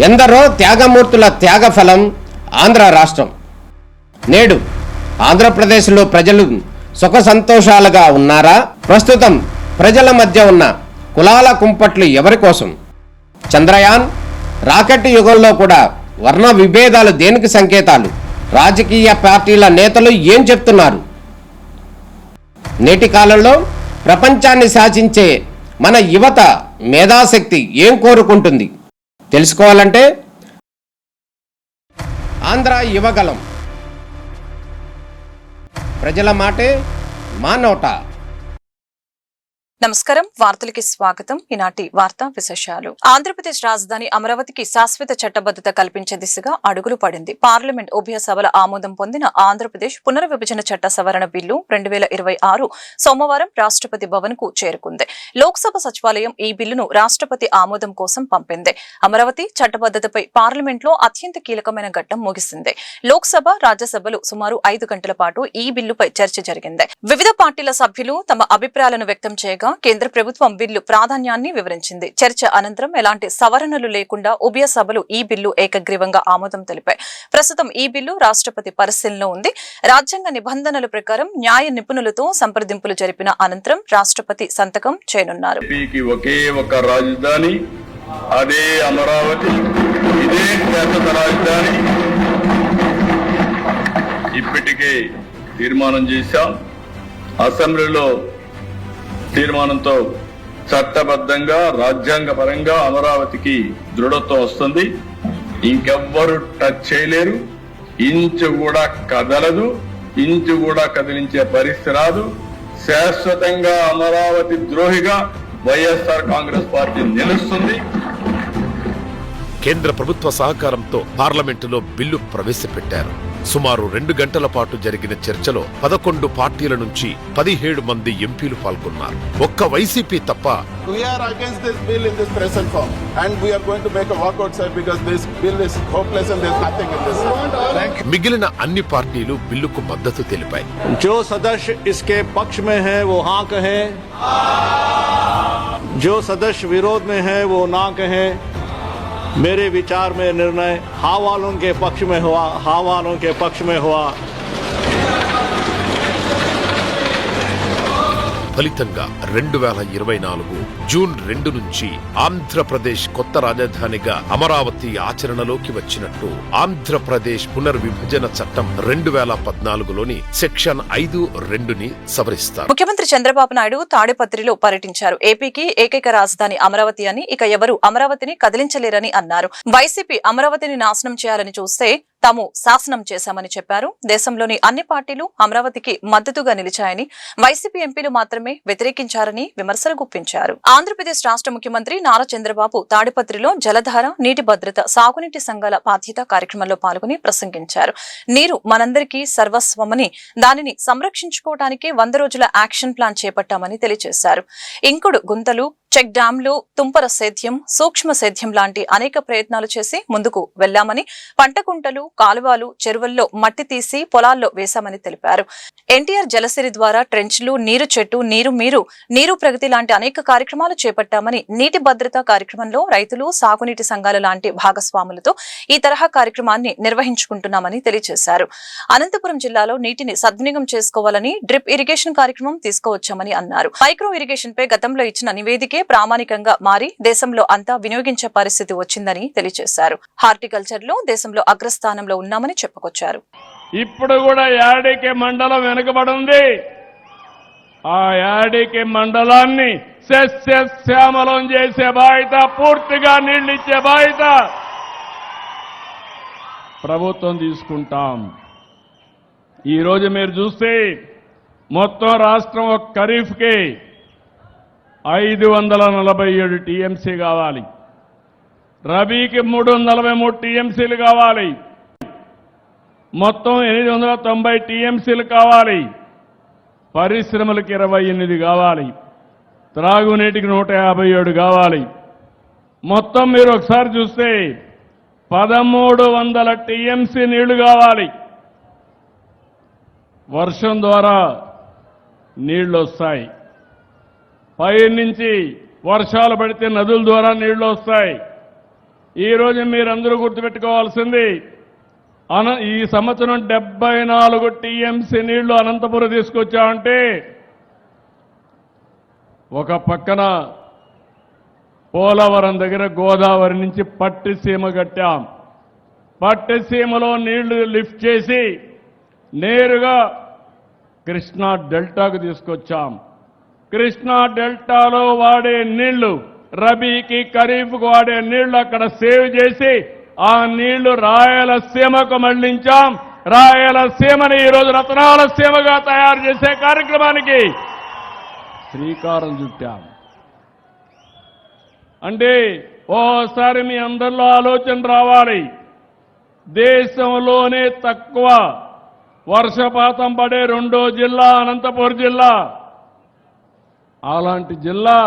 ఎందరో త్యాగమూర్తుల త్యాగఫలం ఆంధ్ర రాష్ట్రం. నేడు ఆంధ్రప్రదేశ్లో ప్రజలు సుఖ సంతోషాలుగా ఉన్నారా? ప్రస్తుతం ప్రజల మధ్య ఉన్న కులాల కుంపట్లు ఎవరి కోసం? చంద్రయాన్ రాకెట్ యుగంలో కూడా వర్ణ విభేదాలు దేనికి సంకేతాలు? రాజకీయ పార్టీల నేతలు ఏం చెప్తున్నారు? నేటి కాలంలో ప్రపంచాన్ని శాసించే మన యువత మేధాశక్తి ఏం కోరుకుంటుంది? తెలుసుకోవాలంటే ఆంధ్ర యువగలం. ప్రజల మాటే మా నోట. నమస్కారం, వార్తలకి స్వాగతం. ఈనాటి వార్తా విశేషాలు. ఆంధ్రప్రదేశ్ రాజధాని అమరావతికి శాశ్వత చట్టబద్ధత కల్పించే దిశగా అడుగులు పడింది. పార్లమెంట్ ఉభయ సభల ఆమోదం పొందిన ఆంధ్రప్రదేశ్ పునర్విభజన చట్ట సవరణ బిల్లు 2026 సోమవారం రాష్ట్రపతి భవన్ కు చేరుకుంది. లోక్సభ సచివాలయం ఈ బిల్లును రాష్ట్రపతి ఆమోదం కోసం పంపింది. అమరావతి చట్టబద్ధతపై పార్లమెంట్ లో అత్యంత కీలకమైన ఘట్టం ముగిసింది. లోక్సభ, రాజ్యసభలు సుమారు 5 గంటల పాటు ఈ బిల్లుపై చర్చ జరిగింది. వివిధ పార్టీల సభ్యులు తమ అభిప్రాయాలను వ్యక్తం చేయగా కేంద్ర ప్రభుత్వం బిల్లు ప్రాధాన్యాన్ని వివరించింది. చర్చ అనంతరం ఎలాంటి సవరణలు లేకుండా ఉభయ సభలు ఈ బిల్లు ఏకగ్రీవంగా ఆమోదం తెలిపాయి. ప్రస్తుతం ఈ బిల్లు రాష్ట్రపతి పరిశీలనలో ఉంది. రాజ్యాంగ నిబంధనల ప్రకారం న్యాయ నిపుణులతో సంప్రదింపులు జరిపిన అనంతరం రాష్ట్రపతి సంతకం చేయనున్నారు. ఒకే ఒక రాజధాని, అదే అమరావతి, ఇదే శాశ్వత రాజధాని ఇప్పటికే తీర్మానం చేశాం. అసెంబ్లీలో తీర్మానంతో చట్టబద్ధంగా రాజ్యాంగపరంగా అమరావతికి దృఢత్వం వస్తుంది. ఇంకెవ్వరు టచ్ చేయలేరు. ఇంచు కూడా కదలదు, ఇంచు కూడా కదిలించే పరిస్థితి రాదు. శాశ్వతంగా అమరావతి ద్రోహిగా వైఎస్ఆర్ కాంగ్రెస్ పార్టీ నిలుస్తుంది. కేంద్ర ప్రభుత్వ సహకారంతో పార్లమెంటులో బిల్లు ప్రవేశపెట్టారు. సుమారు 2 గంటల పాటు జరిగిన చర్చలో 11 పార్టీల నుంచి 17 మంది ఎంపీలు పాల్గొన్నారు. ఒక్క వైసీపీ తప్ప మిగిలిన అన్ని పార్టీలు బిల్లుకు మద్దతు తెలిపాయి. जो सदस्य इसके पक्ष में है वो हाँ कहे, जो सदस्य विरोध में है वो ना कहे. मेरे विचार में निर्णय हाँ वालों के पक्ष में हुआ, हाँ वालों के पक्ष में हुआ. ఫలితంగా 2024 జూన్ 2 నుంచి ఆంధ్రప్రదేశ్ కొత్త రాజధానిగా అమరావతి ఆచరణలోకి వచ్చినట్టు ఆంధ్రప్రదేశ్ పునర్విభజన చట్టం 2014లోని సెక్షన్ 5(2)ని సవరిస్తారు. ముఖ్యమంత్రి చంద్రబాబు నాయుడు తాడిపత్రిలో పర్యటించారు. ఏపీకి ఏకైక రాజధాని అమరావతి అని, ఇక ఎవరు అమరావతిని కదిలించలేరని అన్నారు. వైసీపీ అమరావతిని నాశనం చేయాలని చూస్తే తాము శాసనం చేశామని చెప్పారు. దేశంలోని అన్ని పార్టీలు అమరావతికి మద్దతుగా నిలిచాయని, వైసీపీ ఎంపీలు మాత్రమే వ్యతిరేకించారని విమర్శలు గుప్పించారు. ఆంధ్రప్రదేశ్ రాష్ట్ర ముఖ్యమంత్రి నారా చంద్రబాబు తాడిపత్రిలో జలధార, నీటి భద్రత, సాగునీటి సంఘాల బాధ్యత కార్యక్రమంలో పాల్గొని ప్రసంగించారు. నీరు మనందరికీ సర్వస్వమని, దానిని సంరక్షించుకోవడానికి 100 రోజుల యాక్షన్ ప్లాన్ చేపట్టామని తెలియజేశారు. ఇంకుడు గుంతలు, చెక్ డ్యాంలు, తుంపర సేద్యం, సూక్ష్మ సేద్యం లాంటి అనేక ప్రయత్నాలు చేసి ముందుకు వెళ్లామని, పంట కుంటలు, కాలువలు, చెరువుల్లో మట్టి తీసి పొలాల్లో వేశామని తెలిపారు. ఎన్టీఆర్ జలసిరి ద్వారా ట్రెంచ్లు, నీరు చెట్టు, నీరు మీరు, నీరు ప్రగతి లాంటి అనేక కార్యక్రమాలు చేపట్టామని, నీటి భద్రత కార్యక్రమంలో రైతులు, సాగునీటి సంఘాల లాంటి భాగస్వాములతో ఈ తరహా కార్యక్రమాన్ని నిర్వహించుకుంటున్నామని తెలియజేశారు. అనంతపురం జిల్లాలో నీటిని సద్వినియోగం చేసుకోవాలని డ్రిప్ ఇరిగేషన్ కార్యక్రమం తీసుకువచ్చామని అన్నారు. మైక్రో ఇరిగేషన్ పై గతంలో ఇచ్చిన నివేదికే ప్రామాణికంగా మారి దేశంలో అంతా వినియోగించే పరిస్థితి వచ్చిందని తెలియజేశారు. హార్టికల్చర్ లో దేశంలో అగ్రస్థానంలో ఉన్నామని చెప్పుకొచ్చారు. ఇప్పుడు కూడా యాడికి మండలం వెనుకబడి ఉంది. ఆ యాడికి మండలాన్ని సస్యశ్యామలం చేసే బాధ్యత, పూర్తిగా నీళ్లు ఇచ్చే బాధ్యత ప్రభుత్వం తీసుకుంటాం. ఈరోజు మీరు చూస్తే మొత్తం రాష్ట్రం ఒక ఖరీఫ్కి 547 టీఎంసీ కావాలి, రబీకి 343 టీఎంసీలు కావాలి, మొత్తం 890 టీఎంసీలు కావాలి, పరిశ్రమలకు 28 కావాలి, త్రాగునీటికి 157 కావాలి. మొత్తం మీరు ఒకసారి చూస్తే 1300 టీఎంసీ నీళ్లు కావాలి. వర్షం ద్వారా నీళ్లు వస్తాయి. పై నుంచి వర్షాలు పడితే నదుల ద్వారా నీళ్లు వస్తాయి. ఈరోజు మీరందరూ గుర్తుపెట్టుకోవాల్సింది ఈ సంవత్సరం 74 టీఎంసీ నీళ్లు అనంతపురం తీసుకొచ్చామంటే ఒక పక్కన పోలవరం దగ్గర గోదావరి నుంచి పట్టిసీమ కట్టాం. పట్టిసీమలో నీళ్లు లిఫ్ట్ చేసి నేరుగా కృష్ణా డెల్టాకు తీసుకొచ్చాం. కృష్ణా డెల్టాలో వాడే నీళ్లు, రబీకి ఖరీఫ్కు వాడే నీళ్లు అక్కడ సేవ్ చేసి ఆ నీళ్లు రాయలసీమకు మళ్లించాం. రాయలసీమని ఈరోజు రత్నాలసీమగా తయారు చేసే కార్యక్రమానికి శ్రీకారం చుట్టాం. అంటే ఓసారి మీ అందరిలో ఆలోచన రావాలి. దేశంలోనే తక్కువ వర్షపాతం పడే రెండో జిల్లా అనంతపురం జిల్లా. అలాంటి జిల్లా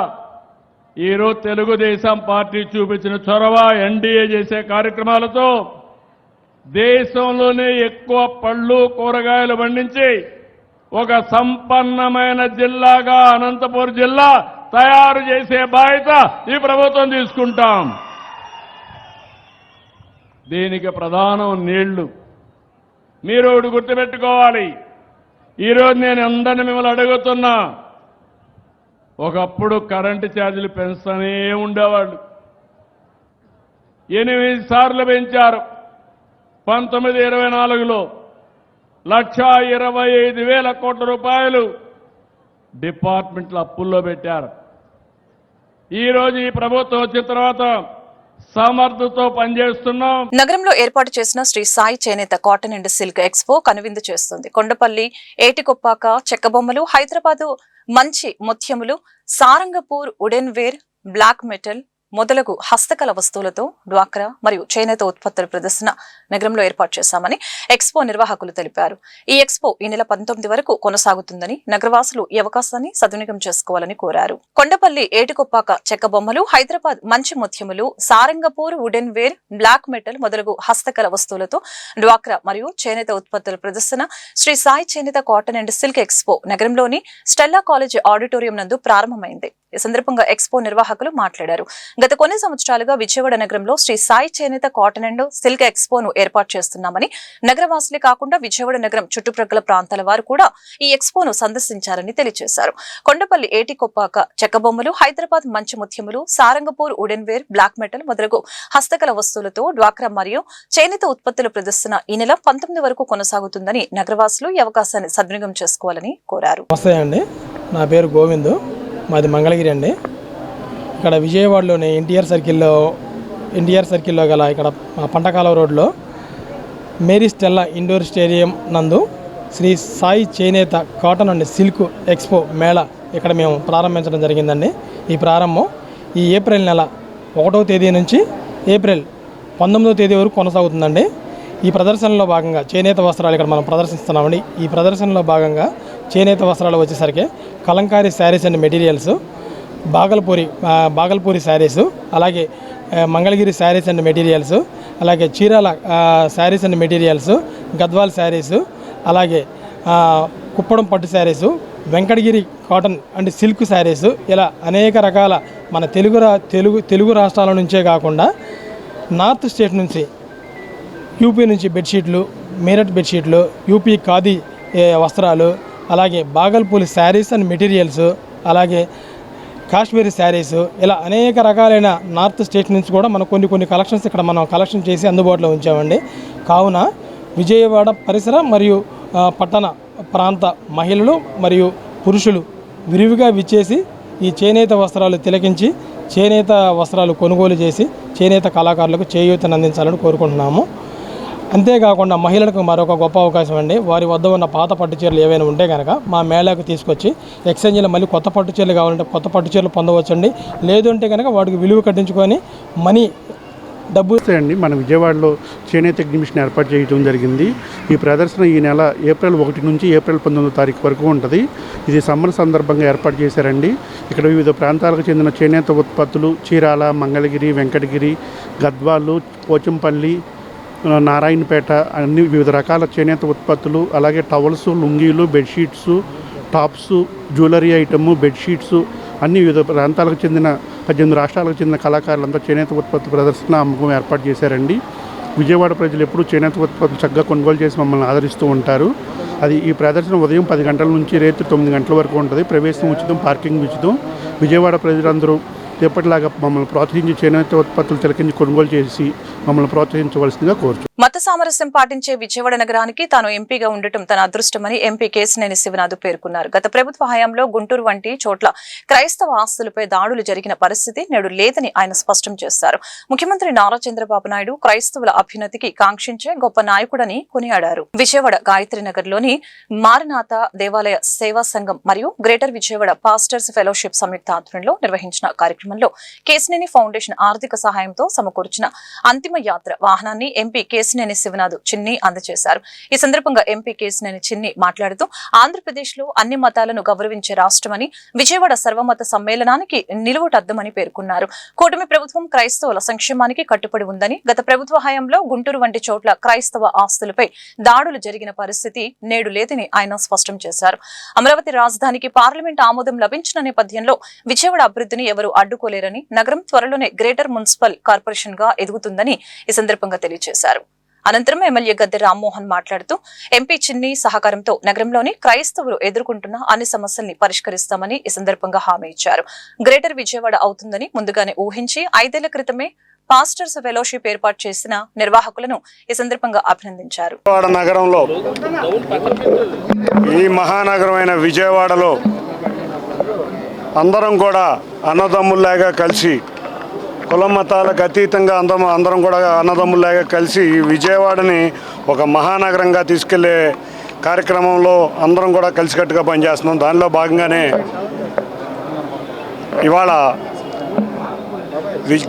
ఈరోజు తెలుగుదేశం పార్టీ చూపించిన చొరవ, ఎన్డీఏ చేసే కార్యక్రమాలతో దేశంలోనే ఎక్కువ పళ్ళు కూరగాయలు పండించి ఒక సంపన్నమైన జిల్లాగా అనంతపురం జిల్లా తయారు చేసే బాధ్యత ఈ ప్రభుత్వం తీసుకుంటాం. దీనికి ప్రధానం నీళ్లు. మీరు ఒకటి గుర్తుపెట్టుకోవాలి. ఈరోజు నేను అందరిని మిమ్మల్ని అడుగుతున్నా, ఒకప్పుడు కరెంటు ఛార్జీలు పెంచుతూనే ఉండేవాళ్ళు. 8 సార్లు పెంచారు. 1924లో 1,25,000 కోట్ల రూపాయలు డిపార్ట్మెంట్ల అప్పుల్లో పెట్టారు. ఈరోజు ఈ ప్రభుత్వం వచ్చిన తర్వాత సమర్థతో పనిచేస్తున్నాం. నగరంలో ఏర్పాటు చేసిన శ్రీ సాయి చేనేత కాటన్ అండ్ సిల్క్ ఎక్స్పో కనువిందు చేస్తుంది. కొండపల్లి, ఏటికొప్పాక చెక్కబొమ్మలు, హైదరాబాదు మంచి ముత్యములు, Sarangapur wooden ware, black metal మొదలగు హస్తకళ వస్తువులతో డ్వాక్రా మరియు చేనేత ఉత్పత్తుల ప్రదర్శన నగరంలో ఏర్పాటు చేశామని ఎక్స్పో నిర్వాహకులు తెలిపారు. ఈ ఎక్స్పో ఈ నెల 19 వరకు కొనసాగుతుందని నగరవాసులు ఈ అవకాశాన్ని సద్వినియోగం చేసుకోవాలని కోరారు. కొండపల్లి, ఏటికొప్పాక చెక్కబొమ్మలు, హైదరాబాద్ మంచి ముత్యములు, Sarangapur wooden ware, black metal మొదలగు హస్తకళ వస్తువులతో డ్వాక్రా మరియు చేనేత ఉత్పత్తుల ప్రదర్శన శ్రీ సాయి చేనేత కాటన్ అండ్ సిల్క్ ఎక్స్పో నగరంలోని స్టెల్లా కాలేజ్ ఆడిటోరియం నందు ప్రారంభమైంది. ఈ సందర్భంగా ఎక్స్పో నిర్వాహకులు మాట్లాడారు. గత కొన్ని సంవత్సరాలుగా విజయవాడ నగరంలో శ్రీ సాయి చేనేత కాటన్ అండ్ సిల్క్ ఎక్స్పోను ఏర్పాటు చేస్తున్నామని, నగరవాసులే కాకుండా విజయవాడ నగరం చుట్టుప్రక్కల ప్రాంతాల వారు కూడా ఈ ఎక్స్పోను సందర్శించారని తెలియజేశారు. కొండపల్లి, ఏటికొప్పాక చెక్కబొమ్మలు, హైదరాబాద్ మంచి ముత్యములు, Sarangapur wooden ware, black metal మొదలగు హస్తకళ వస్తువులతో డ్వాక్రా మరియు చేనేత ఉత్పత్తుల ప్రదర్శన ఈ నెల 19 వరకు కొనసాగుతుందని నగరవాసులు ఈ అవకాశాన్ని సద్వినియోగం చేసుకోవాలని కోరారు. నా పేరు గోవిందు, మాది మంగళగిరి అండి. ఇక్కడ విజయవాడలోని ఎన్టీఆర్ సర్కిల్లో గల ఇక్కడ పంటకాల రోడ్లో మేరీ స్టెల్లా ఇండోర్ స్టేడియం నందు శ్రీ సాయి చేనేత cotton and silk expo Mela ఇక్కడ మేము ప్రారంభించడం జరిగిందండి. ఈ ప్రారంభం ఈ ఏప్రిల్ నెల 1వ తేదీ నుంచి ఏప్రిల్ 19వ తేదీ వరకు కొనసాగుతుందండి. ఈ ప్రదర్శనలో భాగంగా చేనేత వస్త్రాలు ఇక్కడ మనం ప్రదర్శిస్తున్నామండి. ఈ ప్రదర్శనలో భాగంగా చేనేత వస్త్రాలు వచ్చేసరికి కలంకారీ శారీస్ అండ్ మెటీరియల్స్, బాగల్పూరి శారీస్, అలాగే మంగళగిరి శారీస్ అండ్ మెటీరియల్స్, అలాగే చీరాల శారీస్ అండ్ మెటీరియల్స్, గద్వాల్ శారీస్, అలాగే కుప్పడం పట్టు saris, Venkatagiri cotton and silk saris, ఇలా అనేక రకాల మన తెలుగు రాష్ట్రాల నుంచే కాకుండా నార్త్ స్టేట్ నుంచి, యూపీ నుంచి బెడ్షీట్లు, మీరట్ బెడ్షీట్లు, యూపీ ఖాదీ వస్త్రాలు, అలాగే బాగల్పూరి శారీస్ అండ్ మెటీరియల్స్, అలాగే కాశ్మీరీ శారీస్, ఇలా అనేక రకాలైన నార్త్ స్టేట్ నుంచి కూడా మనం కొన్ని కలెక్షన్స్ ఇక్కడ మనం కలెక్షన్ చేసి అందుబాటులో ఉంచామండి. కావున విజయవాడ పరిసర మరియు పట్టణ ప్రాంత మహిళలు మరియు పురుషులు విరివిగా విచ్చేసి ఈ చేనేత వస్త్రాలు తిలకించి చేనేత వస్త్రాలు కొనుగోలు చేసి చేనేత కళాకారులకు చేయూతను అందించాలని కోరుకుంటున్నాము. అంతేకాకుండా మహిళలకు మరొక గొప్ప అవకాశం అండి. వారి వద్ద ఉన్న పాత పట్టు చీరలు ఏవైనా ఉంటే కనుక మా మేళాకు తీసుకొచ్చి ఎక్స్చేంజ్లో మళ్ళీ కొత్త పట్టు చీరలు కావాలంటే కొత్త పట్టు చీరలు పొందవచ్చండి. లేదు అంటే కనుక వాటికి విలువ కట్టించుకొని డబ్బు అండి. మన విజయవాడలో చేనేత ఎగ్జిబిషన్ ఏర్పాటు చేయడం జరిగింది. ఈ ప్రదర్శన ఈ నెల ఏప్రిల్ 1 నుంచి ఏప్రిల్ 19వ తారీఖు వరకు ఉంటుంది. ఇది సమ్మర్ సందర్భంగా ఏర్పాటు చేశారండి. ఇక్కడ వివిధ ప్రాంతాలకు చెందిన చేనేత ఉత్పత్తులు చీరాల, మంగళగిరి, వెంకటగిరి, గద్వాలు, పోచంపల్లి, నారాయణపేట అన్ని వివిధ రకాల చేనేత ఉత్పత్తులు, అలాగే టవల్స్, లుంగీలు, bedsheets, tops, jewellery item, bedsheets అన్ని వివిధ ప్రాంతాలకు చెందిన 18 రాష్ట్రాలకు చెందిన కళాకారులంతా చేనేత ఉత్పత్తి ప్రదర్శన అమ్మకం ఏర్పాటు చేశారండి. విజయవాడ ప్రజలు ఎప్పుడూ చేనేత ఉత్పత్తులు చక్కగా కొనుగోలు చేసి మమ్మల్ని ఆదరిస్తూ ఉంటారు. అది ఈ ప్రదర్శన ఉదయం 10 గంటల నుంచి రాత్రి 9 గంటల వరకు ఉంటుంది. ప్రవేశం ఉచితం, పార్కింగ్ ఉచితం. విజయవాడ ప్రజలందరూ ఎప్పటిలాగా మమ్మల్ని ప్రోత్సహించి చేనేత ఉత్పత్తులు తిలకించి కొనుగోలు చేసి మమ్మల్ని ప్రోత్సహించవలసిందిగా కోరుచు. మత సామరస్యం పాటించే విజయవాడ నగరానికి తాను ఎంపీగా ఉండటం తన అదృష్టమని ఎంపీ కేశినేని శివనాథ్ పేర్కొన్నారు. గత ప్రభుత్వ హయాంలో గుంటూరు వంటి చోట్ల క్రైస్తవ ఆస్తులపై దాడులు జరిగిన పరిస్థితి నేడు లేదని ఆయన స్పష్టం చేశారు. ముఖ్యమంత్రి నారా చంద్రబాబు నాయుడు క్రైస్తవుల అభ్యున్నతికి కాంక్షించే గొప్ప నాయకుడని కొనియాడారు. విజయవాడ గాయత్రీనగర్లోని మారనాథ దేవాలయ సేవా సంఘం మరియు గ్రేటర్ విజయవాడ పాస్టర్స్ ఫెలోషిప్ సంయుక్త ఆధ్వర్యంలో నిర్వహించిన కార్యక్రమంలో కేశినేని ఫౌండేషన్ ఆర్థిక సహాయంతో సమకూర్చిన అంతిమ యాత్ర వాహనాన్ని ఎంపీ కేశినేని శివనాథ్ చిన్ని అందజేశారు. ఈ సందర్భంగా ఎంపీ కేశినేని చిన్ని మాట్లాడుతూ ఆంధ్రప్రదేశ్ లో అన్ని మతాలను గౌరవించే రాష్ట్రమని, విజయవాడ సర్వమత సమ్మేళనానికి నిలువుటద్దమని పేర్కొన్నారు. కూటమి ప్రభుత్వం క్రైస్తవుల సంక్షేమానికి కట్టుబడి ఉందని, గత ప్రభుత్వ హయాంలో గుంటూరు వంటి చోట్ల క్రైస్తవ ఆస్తులపై దాడులు జరిగిన పరిస్థితి నేడు లేదని ఆయన స్పష్టం చేశారు. అమరావతి రాజధానికి పార్లమెంట్ ఆమోదం లభించిన నేపథ్యంలో విజయవాడ అభివృద్ధిని ఎవరూ అడ్డుకోలేరని, నగరం త్వరలోనే గ్రేటర్ మున్సిపల్ కార్పొరేషన్ గా ఎదుగుతుందని ఈ సందర్భంగా తెలియజేశారు. అనంతరం ఎమ్మెల్యే గద్దె రామ్మోహన్ మాట్లాడుతూ ఎంపీ చిన్ని సహకారంతో నగరంలోని క్రైస్తవులు ఎదుర్కొంటున్న అన్ని సమస్యల్ని పరిష్కరిస్తామని ఈ సందర్భంగా హామీ ఇచ్చారు. గ్రేటర్ విజయవాడ అవుతుందని ముందుగానే ఊహించి 5 ఏళ్ల క్రితమే పాస్టర్స్ ఫెలోషిప్ ఏర్పాటు చేసిన నిర్వాహకులను ఈ సందర్భంగా అభినందించారు. నగరంలో ఈ మహానగరమైన విజయవాడలో అందరం కూడా అన్నదమ్ముల్లాగా కలిసి, కుల మతాలకు అతీతంగా అందరం కూడా అన్నదమ్ముల్లాగా కలిసి ఈ విజయవాడని ఒక మహానగరంగా తీసుకెళ్లే కార్యక్రమంలో అందరం కూడా కలిసికట్టుగా పనిచేస్తున్నాం. దానిలో భాగంగానే ఇవాళ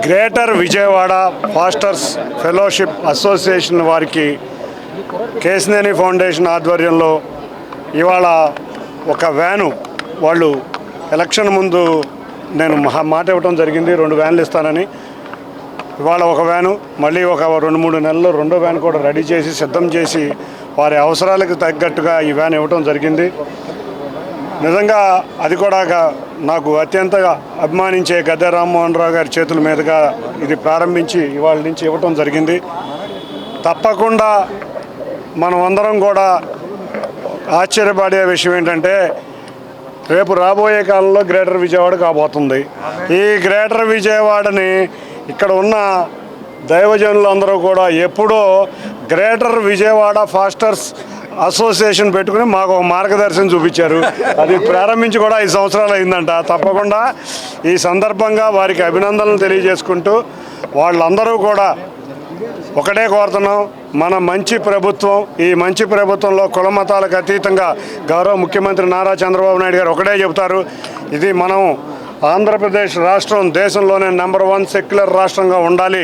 greater Vijayawada pastors fellowship association వారికి కేశినేని ఫౌండేషన్ ఆధ్వర్యంలో ఇవాళ ఒక వ్యాను, వాళ్ళు ఎలక్షన్ ముందు నేను మాట ఇవ్వడం జరిగింది 2 వ్యాన్లు ఇస్తానని. ఇవాళ ఒక వ్యాను, మళ్ళీ ఒక 2-3 నెలల్లో 2వ వ్యాన్ కూడా రెడీ చేసి సిద్ధం చేసి వారి అవసరాలకు తగ్గట్టుగా ఈ వ్యాన్ ఇవ్వటం జరిగింది. నిజంగా అది కూడా నాకు అత్యంత అభిమానించే గద్దె రామ్మోహన్ రావు గారి చేతుల మీదుగా ఇది ప్రారంభించి ఇవాళ నుంచి ఇవ్వటం జరిగింది. తప్పకుండా మనం అందరం కూడా ఆశ్చర్యపడే విషయం ఏంటంటే, రేపు రాబోయే కాలంలో గ్రేటర్ విజయవాడ కాబోతుంది. ఈ గ్రేటర్ విజయవాడని ఇక్కడ ఉన్న దైవజనులందరూ కూడా ఎప్పుడో గ్రేటర్ విజయవాడ పాస్టర్స్ అసోసియేషన్ పెట్టుకుని మాకు ఒక మార్గదర్శనం చూపించారు. అది ప్రారంభించి కూడా 5 సంవత్సరాలు అయిందంట. తప్పకుండా ఈ సందర్భంగా వారికి అభినందనలు తెలియజేసుకుంటూ, వాళ్ళందరూ కూడా ఒకటే కోరుతున్నాం, మన మంచి ప్రభుత్వం, ఈ మంచి ప్రభుత్వంలో కుల మతాలకు అతీతంగా గౌరవ ముఖ్యమంత్రి నారా చంద్రబాబు నాయుడు గారు ఒకటే చెబుతారు, ఇది మనం ఆంధ్రప్రదేశ్ రాష్ట్రం దేశంలోనే నెంబర్ 1 సెక్యులర్ రాష్ట్రంగా ఉండాలి,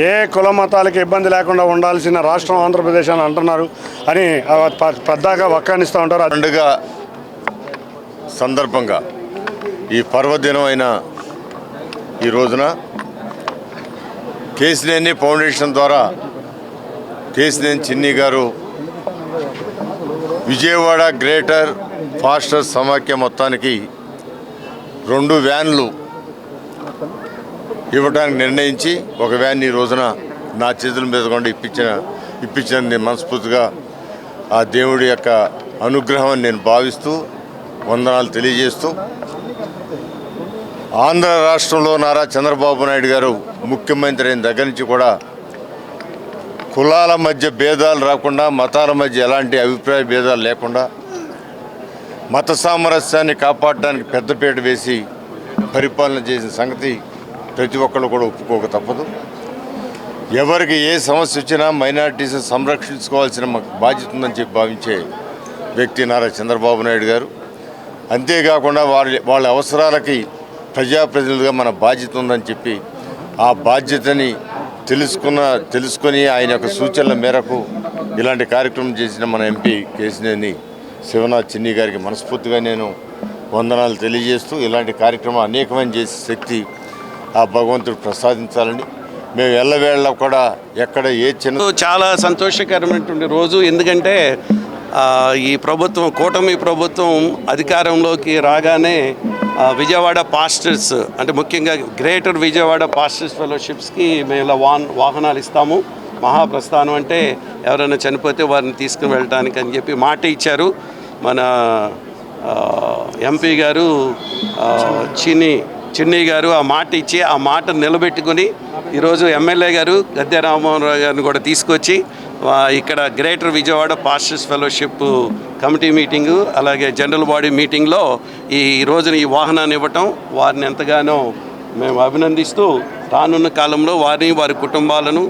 ఏ కుల మతాలకు ఇబ్బంది లేకుండా ఉండాల్సిన రాష్ట్రం ఆంధ్రప్రదేశ్ అని అంటున్నారు అని పెద్దగా వ్యాఖ్యానిస్తూ ఉంటారు. పండుగ సందర్భంగా ఈ పర్వదినం అయిన ఈ రోజున కేశినేని ఫౌండేషన్ ద్వారా కేశినేని చిన్ని గారు విజయవాడ గ్రేటర్ పాస్టర్స్ సమాఖ్య మొత్తానికి 2 వ్యాన్లు ఇవ్వడానికి నిర్ణయించి, ఒక వ్యాన్ ఈ రోజున నా చేతుల మీద కూడా ఇప్పించిన మనస్ఫూర్తిగా ఆ దేవుడి యొక్క అనుగ్రహం నేను భావిస్తూ వందనాలు తెలియజేస్తూ, ఆంధ్ర రాష్ట్రంలో నారా చంద్రబాబు నాయుడు గారు ముఖ్యమంత్రి అయిన దగ్గర నుంచి కూడా కులాల మధ్య భేదాలు రాకుండా, మతాల మధ్య ఎలాంటి అభిప్రాయ భేదాలు లేకుండా మత సామరస్యాన్ని కాపాడడానికి పెద్దపీట వేసి పరిపాలన చేసిన సంగతి ప్రతి ఒక్కళ్ళు కూడా ఒప్పుకోక తప్పదు. ఎవరికి ఏ సమస్య వచ్చినా మైనారిటీస్ సంరక్షించుకోవాల్సిన బాధ్యత ఉందని చెప్పి భావించే వ్యక్తి నారా చంద్రబాబు నాయుడు గారు. అంతేకాకుండా వాళ్ళ అవసరాలకి ప్రజాప్రతినిధులుగా మన బాధ్యత ఉందని చెప్పి ఆ బాధ్యతని తెలుసుకొని ఆయన యొక్క సూచనల మేరకు ఇలాంటి కార్యక్రమం చేసిన మన ఎంపీ కేశినేని శివనాథ్ చిన్ని గారికి మనస్ఫూర్తిగా నేను వందనాలు తెలియజేస్తూ, ఇలాంటి కార్యక్రమం అనేకమైన చేసే శక్తి ఆ భగవంతుడు ప్రసాదించాలని మేము ఎల్లవేళ కూడా ఎక్కడ ఏ చిన్న చాలా సంతోషకరమైనటువంటి రోజు. ఎందుకంటే ఈ ప్రభుత్వం, కూటమి ప్రభుత్వం అధికారంలోకి రాగానే విజయవాడ పాస్టర్స్ అంటే ముఖ్యంగా గ్రేటర్ విజయవాడ పాస్టర్స్ ఫెలోషిప్స్కి మేము ఇలా వాహనాలు ఇస్తాము. మహాప్రస్థానం అంటే ఎవరైనా చనిపోతే వారిని తీసుకుని వెళ్ళటానికి అని చెప్పి మాట ఇచ్చారు. మన ఎంపీ గారు చిన్ని గారు ఆ మాట ఇచ్చి ఆ మాట నిలబెట్టుకుని ఈరోజు ఎమ్మెల్యే గారు గద్దె రామ్మోహన్ రావు గారిని కూడా తీసుకొచ్చి ఇక్కడ greater Vijayawada pastors fellowship committee meeting అలాగే జనరల్ బాడీ మీటింగ్లో ఈ రోజున ఈ వాహనాన్ని ఇవ్వటం వారిని ఎంతగానో మేము అభినందిస్తూ రానున్న కాలంలో వారిని వారి కుటుంబాలను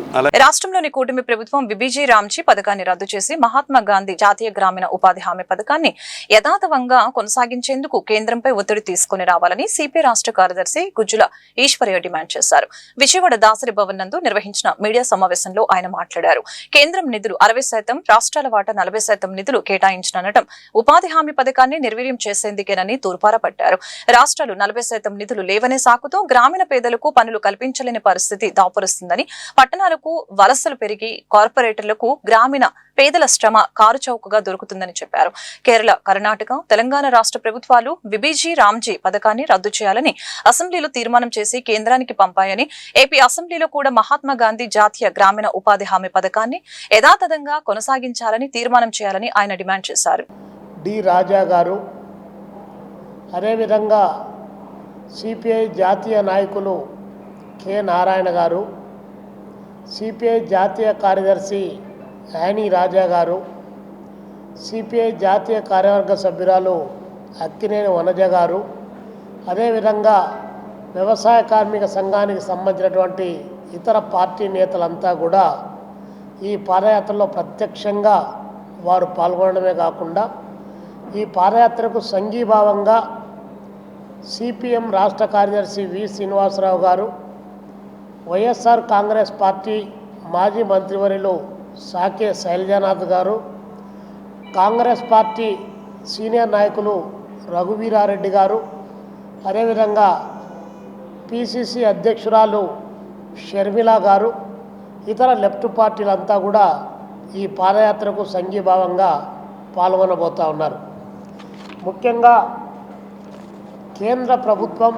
రాష్ట్రంలోని కూటమి ప్రభుత్వం విబిజీ రామ్జీ పథకాన్ని రద్దు చేసి మహాత్మా గాంధీ జాతీయ గ్రామీణ ఉపాధి హామీ పథకాన్ని యథాతథంగా కొనసాగించేందుకు కేంద్రంపై ఒత్తిడి తీసుకుని రావాలని సిపిఐ రాష్ట్ర కార్యదర్శి గుజ్జుల ఈశ్వరయ్య డిమాండ్ చేశారు. విజయవాడ దాసరి భవన్ నందు నిర్వహించిన మీడియా సమావేశంలో ఆయన మాట్లాడారు. కేంద్రం నిధులు 60%, రాష్ట్రాల వాటా 40% నిధులు కేటాయించననడం ఉపాధి హామీ పథకాన్ని నిర్వీర్యం చేసేందుకేనని తూర్పారపట్టారు. రాష్ట్రాలు 40% నిధులు లేవనే సాకుతో గ్రామీణ పేదలకు పనులు కల్పించలేని పరిస్థితి దాపురిస్తుందని, పట్టణాలకు వలసలు పెరిగి కార్పొరేటర్లకు గ్రామీణ పేదల శ్రమ కారుచౌకగా దొరుకుతుందని చెప్పారు. కేరళ, కర్ణాటక, తెలంగాణ రాష్ట్ర ప్రభుత్వాలు విబిజీ రామ్జీ పథకాన్ని రద్దు చేయాలని అసెంబ్లీలో తీర్మానం చేసి కేంద్రానికి పంపాయని, ఏపీ అసెంబ్లీలో కూడా మహాత్మా గాంధీ జాతీయ గ్రామీణ ఉపాధి హామీ పథకాన్ని యథాతథంగా కొనసాగించాలని తీర్మానం చేయాలని ఆయన డిమాండ్ చేశారు. డి రాజా గారు, అదేవిధంగా సిపిఐ జాతీయ నాయకులు కె నారాయణ గారు, సిపిఐ జాతీయ కార్యదర్శి యానీ రాజా గారు, సిపిఐ జాతీయ కార్యవర్గ సభ్యురాలు అక్కినేని వనజ గారు, అదేవిధంగా వ్యవసాయ కార్మిక సంఘానికి సంబంధించినటువంటి ఇతర పార్టీ నేతలంతా కూడా ఈ పాదయాత్రలో ప్రత్యక్షంగా వారు పాల్గొనడమే కాకుండా ఈ పాదయాత్రకు సంఘీభావంగా సిపిఎం రాష్ట్ర కార్యదర్శి వి శ్రీనివాసరావు గారు, వైఎస్ఆర్ కాంగ్రెస్ పార్టీ మాజీ మంత్రివర్యులు సాకే శైలజానాథ్ గారు, కాంగ్రెస్ పార్టీ సీనియర్ నాయకులు రఘువీరారెడ్డి గారు, అదేవిధంగా పిసిసి అధ్యక్షురాలు షర్మిల గారు, ఇతర లెఫ్ట్ పార్టీలంతా కూడా ఈ పాదయాత్రకు సంఘీభావంగా పాల్గొనబోతూ ఉన్నారు. ముఖ్యంగా కేంద్ర ప్రభుత్వం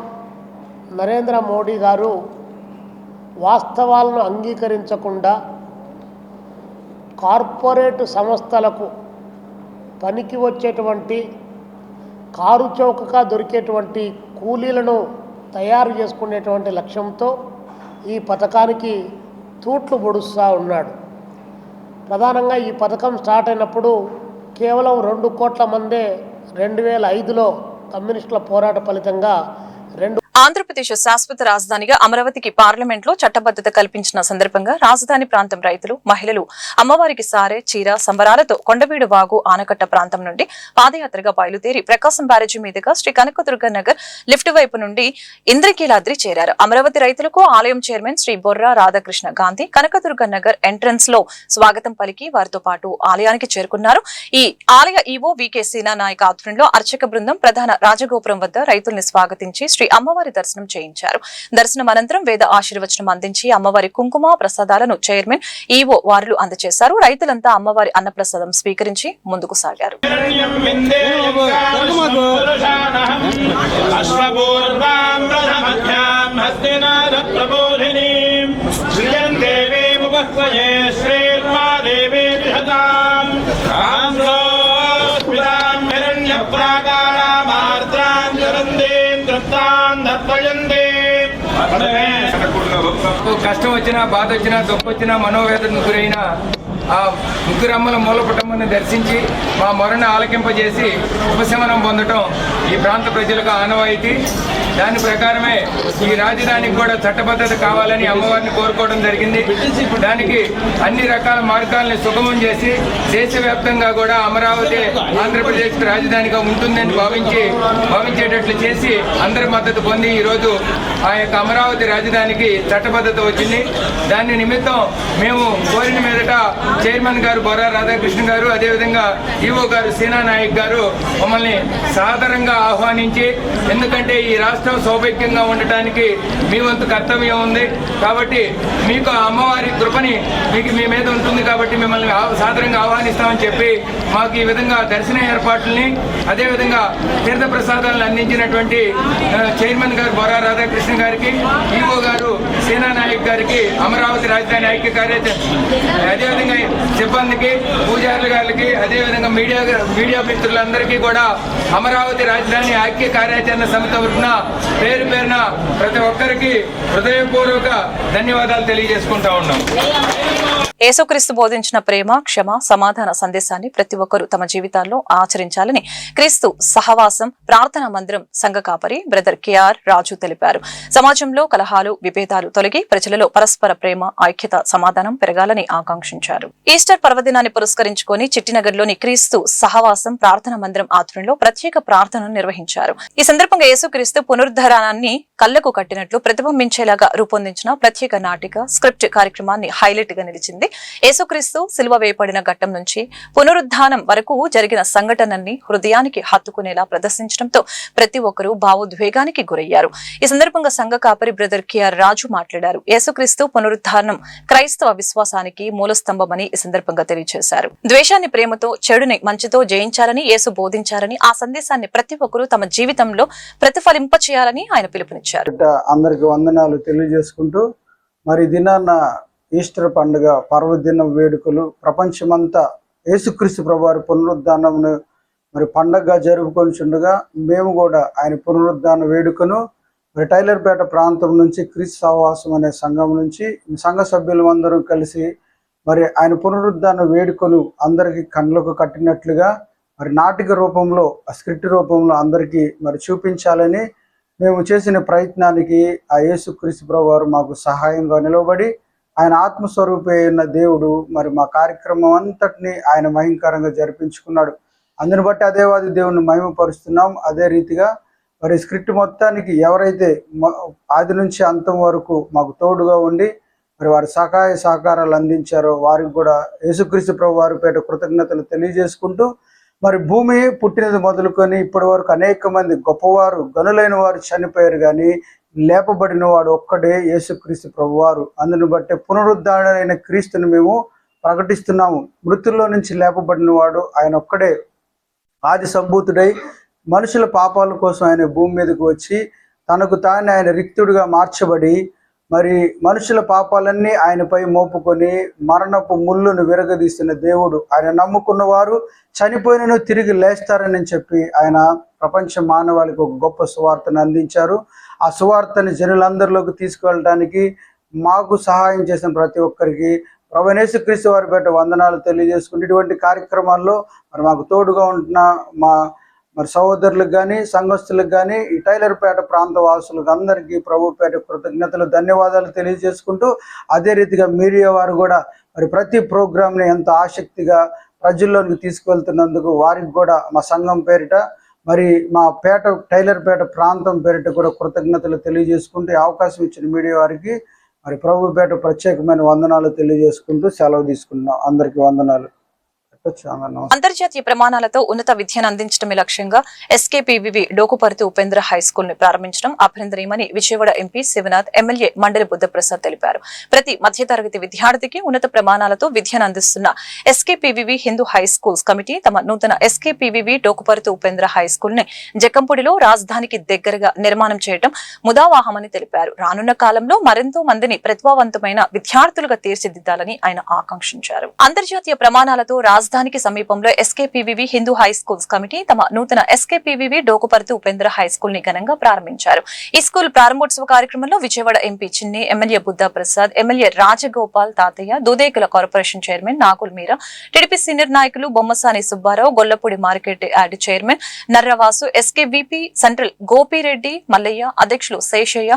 నరేంద్ర మోడీ గారు వాస్తవాలను అంగీకరించకుండా కార్పొరేట్ సంస్థలకు పనికి వచ్చేటువంటి కారు చౌకగా దొరికేటువంటి కూలీలను తయారు చేసుకునేటువంటి లక్ష్యంతో ఈ పథకానికి తూట్లు పొడుస్తూ ఉన్నాడు. ప్రధానంగా ఈ పథకం స్టార్ట్ అయినప్పుడు కేవలం 2 కోట్ల మందే 2005లో కమ్యూనిస్టుల పోరాట ఫలితంగా ఆంధ్రప్రదేశ్ శాశ్వత రాజధానిగా అమరావతికి పార్లమెంట్ లో చట్టబద్దత కల్పించిన సందర్భంగా రాజధాని ప్రాంతం రైతులు, మహిళలు అమ్మవారికి సారె, చీర, సంబరాలతో కొండవీడు వాగు ఆనకట్ట ప్రాంతం నుండి పాదయాత్రగా బయలుదేరి ప్రకాశం బ్యారేజీ మీదుగా శ్రీ కనకదుర్గ నగర్ లిఫ్ట్ వైపు నుండి ఇంద్రకీలాద్రి చేరారు. అమరావతి రైతులకు ఆలయం చైర్మన్ శ్రీ బొర్రా రాధాకృష్ణ గాంధీ కనకదుర్గ నగర్ ఎంట్రన్స్ లో స్వాగతం పలికి వారితో పాటు ఆలయానికి చేరుకున్నారు. ఈ ఆలయ ఈవో వికే సీనా నాయక్ ఆధ్వర్యంలో అర్చక బృందం ప్రధాన రాజగోపురం వద్ద రైతుల్ని స్వాగతించి శ్రీ అమ్మవారి దర్శనం చేయించారు. దర్శనం అనంతరం వేద ఆశీర్వచనం అందించి అమ్మవారి కుంకుమ ప్రసాదాలను చైర్మన్ ఈవో వారులు అందజేశారు. రైతులంతా అమ్మవారి అన్నప్రసాదం స్వీకరించి ముందుకు సాగారు. కష్టం వచ్చినా, బాధ వచ్చినా, దుఃఖం వచ్చినా, మనోవేదనకు గురైన ఆ ముగ్గురమ్మల మూలపుటమ్మని దర్శించి మా మొరను ఆలకింపజేసి ఉపశమనం పొందటం ఈ ప్రాంత ప్రజలకు ఆనవాయితీ. దాని ప్రకారమే ఈ రాజధానికి కూడా చట్టబద్ధత కావాలని అమ్మవారిని కోరుకోవడం జరిగింది. దానికి అన్ని రకాల మార్గాల్ని సుగమం చేసి దేశవ్యాప్తంగా కూడా అమరావతి ఆంధ్రప్రదేశ్ రాజధానిగా ఉంటుందని భావించేటట్లు చేసి అందరి మద్దతు పొంది ఈరోజు ఆ యొక్క అమరావతి రాజధానికి చట్టబద్ధత వచ్చింది. దాని నిమిత్తం మేము కోరిన మీదట చైర్మన్ గారు బొర్రా రాధాకృష్ణ గారు, అదేవిధంగా ఈవో గారు సీనా నాయక్ గారు మమ్మల్ని సాదరంగా ఆహ్వానించి, ఎందుకంటే ఈ రాష్ట్రం సౌభాగ్యంగా ఉండటానికి మీ వంతు కర్తవ్యం ఉంది కాబట్టి మీకు అమ్మవారి కృపని మీ మీద ఉంటుంది కాబట్టి మిమ్మల్ని సాదరంగా ఆహ్వానిస్తామని చెప్పి మాకు ఈ విధంగా దర్శన ఏర్పాట్లని అదేవిధంగా తీర్థ ప్రసాదాలను అందించినటువంటి చైర్మన్ గారు బొరా రాధాకృష్ణ గారికి, ఈఓ గారు సేనా నాయక్ గారికి, అమరావతి రాజధాని ఐక్య కార్యాచరణ అదేవిధంగా సిబ్బందికి, పూజారుల గారికి, అదేవిధంగా మీడియా మిత్రులందరికీ కూడా అమరావతి రాజధాని ఐక్య కార్యాచరణ సమితి తరఫున పేరు పేరున ప్రతి ఒక్కరికి హృదయపూర్వక ధన్యవాదాలు తెలియజేసుకుంటా ఉన్నాం. యేసుక్రీస్తు బోధించిన ప్రేమ, క్షమ, సమాధాన సందేశాన్ని ప్రతి ఒక్కరూ తమ జీవితాల్లో ఆచరించాలని క్రీస్తు సహవాసం ప్రార్థనా మందిరం సంఘ కాపరి బ్రదర్ కేఆర్ రాజు తెలిపారు. సమాజంలో కలహాలు, విభేదాలు తొలగి ప్రజలలో పరస్పర ప్రేమ, ఐక్యత, సమాధానం పెరగాలని ఆకాంక్షించారు. ఈస్టర్ పర్వదినాన్ని పురస్కరించుకొని చిట్టినగర్లోని క్రీస్తు సహవాసం ప్రార్థనా మందిరం ఆధ్వర్యంలో ప్రత్యేక ప్రార్థనను నిర్వహించారు. ఈ సందర్భంగా యేసుక్రీస్తు పునరుద్ధరణాన్ని కళ్లకు కట్టినట్లు ప్రతిబింబించేలాగా రూపొందించిన ప్రత్యేక నాటిక స్క్రిప్ట్ కార్యక్రమాన్ని హైలైట్ గా నిలిచింది. యేసుక్రీస్తు సిలువ వేయబడిన ఘట్టం నుంచి పునరుద్ధానం వరకు జరిగిన సంఘటనల్ని హృదయానికి హత్తుకునేలా ప్రదర్శించడంతో ప్రతి ఒక్కరూ భావోద్వేగానికి గురయ్యారు. ఈ సందర్భంగా సంఘ కాపరి బ్రదర్ కేఆర్ రాజు మాట్లాడారు. యేసుక్రీస్తు పునరుద్ధానం క్రైస్తవ విశ్వాసానికి మూలస్తంభమని ఈ సందర్భంగా తెలియజేశారు. ద్వేషాన్ని ప్రేమతో, చెడుని మంచితో జయించాలని యేసు బోధించారని, ఆ సందేశాన్ని ప్రతి ఒక్కరూ తమ జీవితంలో ప్రతిఫలింపచేయాలని ఆయన పిలుపునిచ్చారు. అందరికి వందనాలు తెలియజేసుకుంటూ, మరి దినాన్న ఈస్టర్ పండుగ పర్వదినం వేడుకలు ప్రపంచమంతా యేసుక్రీస్తు ప్రభువారి పునరుద్ధానమును మరి పండగగా జరుపుకొనిచుండగా మేము కూడా ఆయన పునరుద్ధాన వేడుకను మరి టైలర్పేట ప్రాంతం నుంచి క్రీస్తు సహవాసం అనే సంఘం నుంచి సంఘ సభ్యులు అందరూ కలిసి మరి ఆయన పునరుద్ధాన వేడుకను అందరికీ కళ్ళకు కట్టినట్లుగా మరి నాటిక రూపంలో, స్క్రిప్ట్ రూపంలో అందరికీ మరి చూపించాలని మేము చేసిన ప్రయత్నానికి ఆ యేసుక్రీస్తు ప్రభువారు మాకు సహాయంగా నిలబడి ఆయన ఆత్మస్వరూపి అయిన దేవుడు మరి మా కార్యక్రమం అంతటిని ఆయన మహిమకరంగా జరిపించుకున్నాడు. అందుని బట్టి అదేవాది దేవుని మహిమపరుస్తున్నాం. అదే రీతిగా మరి స్క్రిప్ట్ మొత్తానికి ఎవరైతే ఆది నుంచి అంతం వరకు మాకు తోడుగా ఉండి మరి వారి సహాయ సహకారాలు అందించారో వారికి కూడా యేసుక్రీస్తు ప్రభు వారి పేట కృతజ్ఞతలు తెలియజేసుకుంటూ, మరి భూమి పుట్టినది మొదలుకొని ఇప్పటి వరకు అనేక మంది గొప్పవారు, గనులైన వారు చనిపోయారు, కానీ లేపబడిన వాడు ఒక్కడే యేసుక్రీస్తు ప్రభువారు. అందుని బట్టి పునరుద్ధరణైన క్రీస్తుని మేము ప్రకటిస్తున్నాము. మృతుల్లో నుంచి లేపబడిన వాడు ఆయన ఒక్కడే ఆది సంభూతుడై మనుషుల పాపాల కోసం ఆయన భూమి మీదకు వచ్చి తనకు తాను ఆయన రిక్తుడిగా మార్చబడి మరి మనుషుల పాపాలన్నీ ఆయనపై మోపుకొని మరణపు ముళ్ళును విరగదీస్తున్న దేవుడు. ఆయన నమ్ముకున్న వారు చనిపోయినను తిరిగి లేస్తారని చెప్పి ఆయన ప్రపంచ మానవాళికి ఒక గొప్ప సువార్తను అందించారు. ఆ సువార్తని జనులందరిలోకి తీసుకువెళ్ళడానికి మాకు సహాయం చేసిన ప్రతి ఒక్కరికి ప్రభువైన యేసుక్రీస్తు వారి పేట వందనాలు తెలియజేసుకుంటే, ఇటువంటి కార్యక్రమాల్లో మరి మాకు తోడుగా ఉంటున్న మా మరి సహోదరులకు కానీ సంఘస్థులకు కానీ ఈ టైలర్పేట ప్రాంత వాసులకు అందరికీ ప్రభు పేట కృతజ్ఞతలు, ధన్యవాదాలు తెలియజేసుకుంటూ, అదే రీతిగా మీడియా వారు కూడా మరి ప్రతి ప్రోగ్రామ్ని ఎంతో ఆసక్తిగా ప్రజల్లోనికి తీసుకువెళ్తున్నందుకు వారికి కూడా మా సంఘం పేరిట మరి మా టైలర్పేట ప్రాంతం పేరిట కూడా కృతజ్ఞతలు తెలియజేసుకుంటూ, అవకాశం ఇచ్చిన మీడియా వారికి మరి ప్రభు పేట ప్రత్యేకమైన వందనాలు తెలియజేసుకుంటూ సెలవు తీసుకున్నాం. అందరికీ వందనాలు. అంతర్జాతీయ ప్రమాణాలతో ఉన్నత విద్యను అందించడమే లక్ష్యంగా ఎస్కేపీవీవి డోకుపర్తి ఉపేంద్ర హై స్కూల్ ని ప్రారంభించడం అభినందనీయమని విజయవాడ ఎంపీ శివనాథ్, ఎమ్మెల్యే మండలి బుద్ధప్రసాద్ తెలిపారు. ప్రతి మధ్యతరగతి విద్యార్థికి ఉన్నత ప్రమాణాలతో విద్యను అందిస్తున్న ఎస్కేపీవీవి హిందూ హై స్కూల్స్ కమిటీ తమ నూతన SKPVV Dokuparthi Upendra high school ని జక్కంపూడిలో రాజధానికి దగ్గరగా నిర్మాణం చేయడం ముదావాహమని తెలిపారు. రానున్న కాలంలో మరెంతో మందిని ప్రతిభావంతమైన విద్యార్థులుగా తీర్చిదిద్దాలని ఆయన ఆకాంక్షించారు. అంతర్జాతీయ ప్రమాణాలతో రాజధానికి సమీపంలో SKPVV Hindu high schools committee తమ నూతన SKPVV Dokuparthi Upendra high school ని ఘనంగా ప్రారంభించారు. ఈ స్కూల్ ప్రారంభోత్సవ కార్యక్రమంలో Vijayawada MP Chinni, MLA Buddhaprasad, MLA Rajagopal Tatayya, Dudekula corporation chairman Nagul Meera, TDP senior నాయకులు Bommasani Subbarao, Gollapudi market yard chairman Narravasu, SKVP central Gopireddy Mallaiah, అధ్యక్షులు Seshaiah,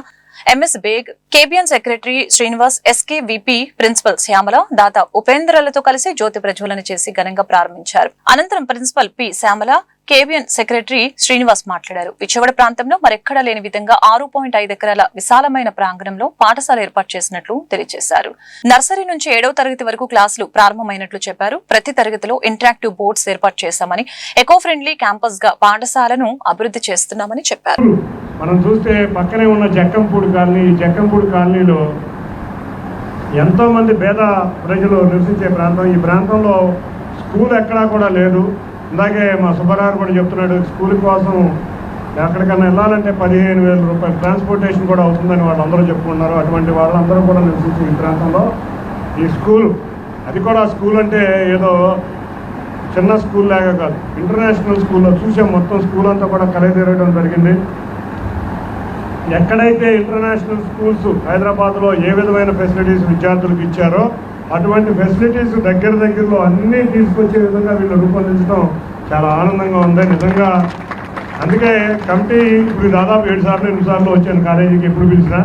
MS Baig, KBN secretary Srinivas, SKVP principal Shyamala, దాత ఉపేంద్రలతో కలిసి జ్యోతి ప్రజ్వలన చేసి ఘనంగా ప్రారంభించారు. అనంతరం principal P Shyamala, KBN secretary Srinivas మాట్లాడారు. విజయవాడ ప్రాంతంలో మరెక్కడా లేని విధంగా 6.5 ఎకరాల విశాలమైన ప్రాంగణంలో పాఠశాల ఏర్పాటు చేసినట్లు తెలియజేశారు. నర్సరీ నుంచి 7వ తరగతి వరకు క్లాసులు ప్రారంభమైనట్లు చెప్పారు. ప్రతి తరగతిలో ఇంటరాక్టివ్ బోర్డ్స్ ఏర్పాటు చేశామని, ఎకో ఫ్రెండ్లీ క్యాంపస్ గా పాఠశాలను అభివృద్ధి చేస్తున్నామని చెప్పారు. మనం చూస్తే పక్కనే ఉన్న జక్కంపూడి కాలనీ, ఈ జక్కంపూడి కాలనీలో ఎంతోమంది పేద ప్రజలు నివసించే ప్రాంతం. ఈ ప్రాంతంలో స్కూల్ ఎక్కడా కూడా లేదు. ఇందాకే మా సుబ్బారావు కూడా చెప్తున్నాడు, స్కూల్ కోసం ఎక్కడికన్నా వెళ్ళాలంటే 15,000 రూపాయలు ట్రాన్స్పోర్టేషన్ కూడా అవుతుందని వాళ్ళందరూ చెప్పుకున్నారు. అటువంటి వాళ్ళందరూ కూడా నివసించే ఈ ప్రాంతంలో ఈ స్కూల్, అది కూడా స్కూల్ అంటే ఏదో చిన్న స్కూల్ లాగా కాదు, ఇంటర్నేషనల్ స్కూల్లో చూసాం. మొత్తం స్కూల్ అంతా కూడా కలియతీరడం జరిగింది. ఎక్కడైతే ఇంటర్నేషనల్ స్కూల్స్ హైదరాబాద్లో ఏ విధమైన ఫెసిలిటీస్ విద్యార్థులకు ఇచ్చారో అటువంటి ఫెసిలిటీస్ దగ్గరలో అన్నీ తీసుకొచ్చే విధంగా వీళ్ళు రూపొందించడం చాలా ఆనందంగా ఉంది నిజంగా. అందుకే కమిటీ ఇప్పుడు దాదాపు 7 సార్లు 8 సార్లు వచ్చాను కాలేజీకి ఎప్పుడు పిలిచినా.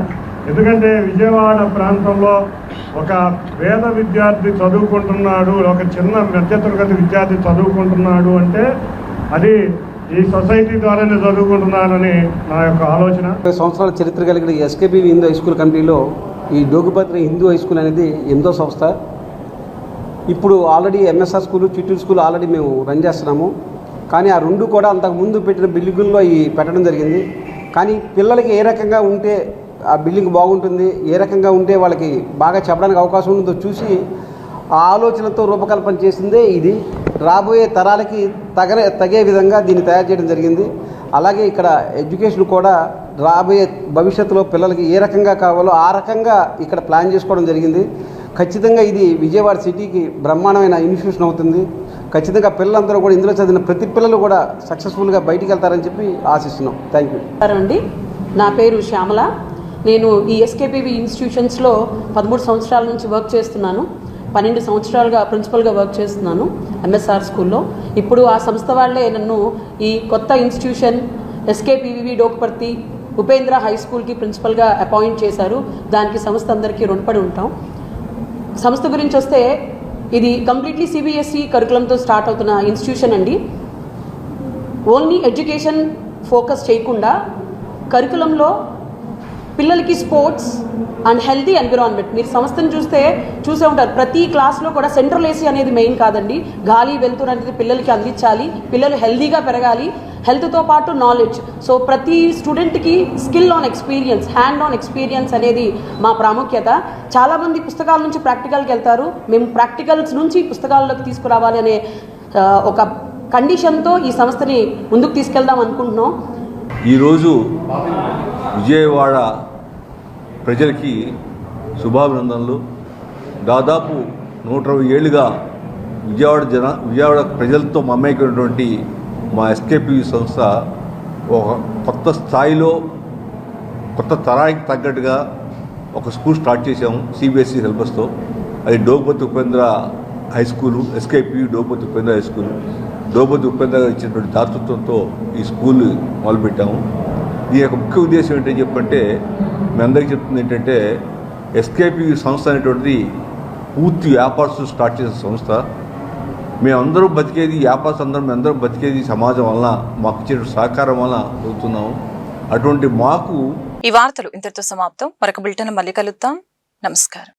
ఎందుకంటే విజయవాడ ప్రాంతంలో ఒక పేద విద్యార్థి చదువుకుంటున్నాడు, ఒక చిన్న మధ్యతరగతి విద్యార్థి చదువుకుంటున్నాడు అంటే అది ఈ సొసైటీ ద్వారానే చదువుకుంటున్నానని నా యొక్క ఆలోచన. 20 సంవత్సరాల చరిత్ర కలిగిన ఎస్కేబీ హిందూ హై స్కూల్ కమిటీలో ఈ డోగుపత్రి హిందూ హై స్కూల్ అనేది 8వ సంస్థ. ఇప్పుడు already MSR school, Chitturu school already మేము రన్ చేస్తున్నాము. కానీ ఆ రెండు కూడా అంతకుముందు పెట్టిన బిల్డింగుల్లో ఈ పెట్టడం జరిగింది. కానీ పిల్లలకి ఏ రకంగా ఉంటే ఆ బిల్డింగ్ బాగుంటుంది, ఏ రకంగా ఉంటే వాళ్ళకి బాగా చెప్పడానికి అవకాశం ఉంటుందో చూసి ఆ ఆలోచనతో రూపకల్పన చేసిందే ఇది. రాబోయే తరాలకి తగే విధంగా దీన్ని తయారు చేయడం జరిగింది. అలాగే ఇక్కడ ఎడ్యుకేషన్ కూడా రాబోయే భవిష్యత్తులో పిల్లలకి ఏ రకంగా కావాలో ఆ రకంగా ఇక్కడ ప్లాన్ చేసుకోవడం జరిగింది. ఖచ్చితంగా ఇది విజయవాడ సిటీకి బ్రహ్మాండమైన ఇన్స్టిట్యూషన్ అవుతుంది. ఖచ్చితంగా పిల్లలందరూ కూడా ఇందులో చదివిన ప్రతి పిల్లలు కూడా సక్సెస్ఫుల్గా బయటికి వెళ్తారని చెప్పి ఆశిస్తున్నాం. థ్యాంక్ యూ అండి. నా పేరు శ్యామల. నేను ఈ ఎస్కేపీవి ఇన్స్టిట్యూషన్స్లో 13 సంవత్సరాల నుంచి వర్క్ చేస్తున్నాను. 12 సంవత్సరాలుగా ప్రిన్సిపల్గా వర్క్ చేస్తున్నాను ఎంఎస్ఆర్ స్కూల్లో. ఇప్పుడు ఆ సంస్థ వాళ్ళే నన్ను ఈ కొత్త ఇన్స్టిట్యూషన్ ఎస్కేపీవి డోగుపర్తి ఉపేంద్ర హై స్కూల్కి ప్రిన్సిపల్గా అపాయింట్ చేశారు. దానికి సంస్థ అందరికీ రుణపడి ఉంటాం. సంస్థ గురించి వస్తే ఇది కంప్లీట్లీ సిబిఎస్ఈ కరికులంతో స్టార్ట్ అవుతున్న ఇన్స్టిట్యూషన్ అండి. ఓన్లీ ఎడ్యుకేషన్ ఫోకస్ చేయకుండా కరికులంలో పిల్లలకి స్పోర్ట్స్ అండ్ హెల్తీ ఎన్విరాన్మెంట్, మీరు సంస్థను చూసే ఉంటారు. ప్రతి క్లాస్లో కూడా సెంట్రల్ ఏసీ అనేది మెయిన్ కాదండి, గాలి వెలుతురు అనేది పిల్లలకి అందించాలి. పిల్లలు హెల్తీగా పెరగాలి, హెల్త్తో పాటు నాలెడ్జ్. సో ప్రతి స్టూడెంట్కి skill on experience, hand on experience అనేది మా ప్రాముఖ్యత. చాలామంది పుస్తకాల నుంచి ప్రాక్టికల్కి వెళ్తారు, మేము ప్రాక్టికల్స్ నుంచి పుస్తకాల్లోకి తీసుకురావాలి అనే ఒక కండిషన్తో ఈ సంస్థని ముందుకు తీసుకెళ్దాం అనుకుంటున్నాం. ఈరోజు విజయవాడ ప్రజలకి శుభాభినందనలు. దాదాపు 120 ఏళ్ళుగా విజయవాడ ప్రజలతో మమేకమైనటువంటి మా ఎస్కేపీ సంస్థ ఒక కొత్త స్థాయిలో కొత్త తరానికి తగ్గట్టుగా ఒక స్కూల్ స్టార్ట్ చేసాము సిబిఎస్ఈ సిలబస్తో. అది Doguparthi Upendra high school, SKP Doguparthi Upendra high school. Doguparthi Upendra ఇచ్చినటువంటి దాతృత్వంతో ఈ స్కూల్ మొదలుపెట్టాము. దీని యొక్క ముఖ్య ఉద్దేశం ఏంటని చెప్పంటే, మీ అందరికీ చెప్తుంది ఏంటంటే, ఎస్కేపీ సంస్థ అనేటువంటిది పూర్తి వ్యాపారస్తులు స్టార్ట్ చేసిన సంస్థ. మేమందరూ బతికేది మేమందరం బతికేది సమాజం వలన, మాకు ఇచ్చే సహకారం వలన అవుతున్నాము. అటువంటి మాకు ఈ వార్తలు ఇంతటితో సమాప్తం. మరొక బులెటిన్ మళ్ళీ కలుద్దాం. నమస్కారం.